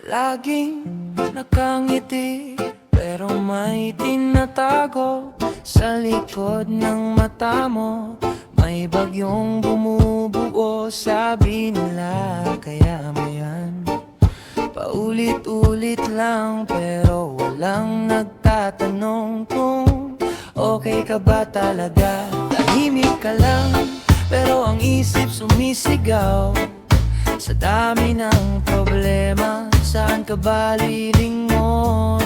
Laging nakangiti pero may tinatago sa likod ng mata mo. May bagyong bumubuo, sabi nila, kaya mo yan. Paulit-ulit lang pero walang nagtatanong kung okay ka ba talaga. Tahimik ka lang pero ang isip sumisigaw. Sa dami ng problema, saan ka ba lilingon?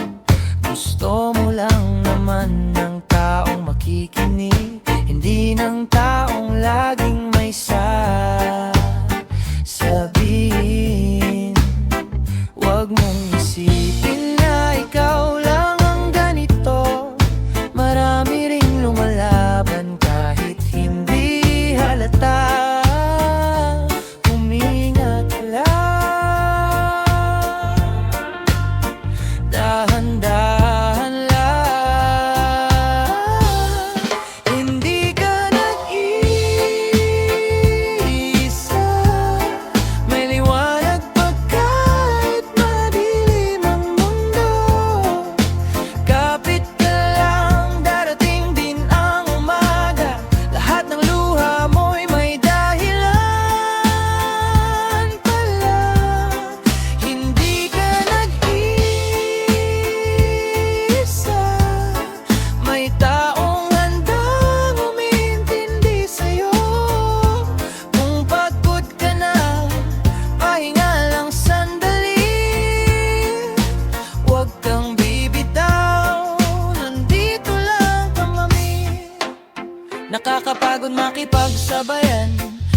Gusto mo lang naman ng taong makikinig, hindi ng taong laging may sasabihin. Huwag mong isipin na ikaw lang ang ganito. Marami ring lumalaban kahit hindi halata. Humingat lang, dahan-dahan lang. Hindi ka nag-iisa, may liwanag pa kahit madilim ang mundo. Kapit ka lang, darating din ang umaga. Lahat ng luha mo'y may dahilan pala. Hindi ka nag-iisa, may taong handang umintindi sa'yo. Kung pagod ka na, pahinga lang sandali. Huwag kang bibitaw, nandito lang kami. Nakakapagod makipagsabayan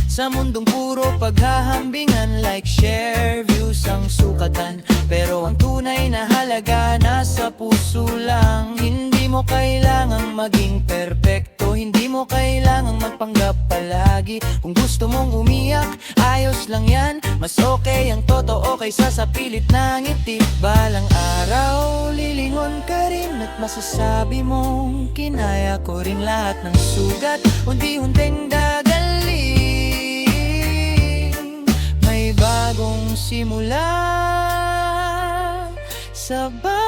sa mundong puro paghahambingan. Like, share, views ang sukatan, pero ang tunay na halaga nasa puso lang. Hindi mo kailangang maging perpekto, hindi mo kailangang magpanggap palagi. Kung gusto mong umiyak, ayos lang yan. Mas okay ang totoo kaysa sa pilit na ngiti. Balang araw, lilingon ka rin at masasabi mong kinaya ko rin lahat ng sugat. Unti-unting gagaling, may bagong simula. Sabay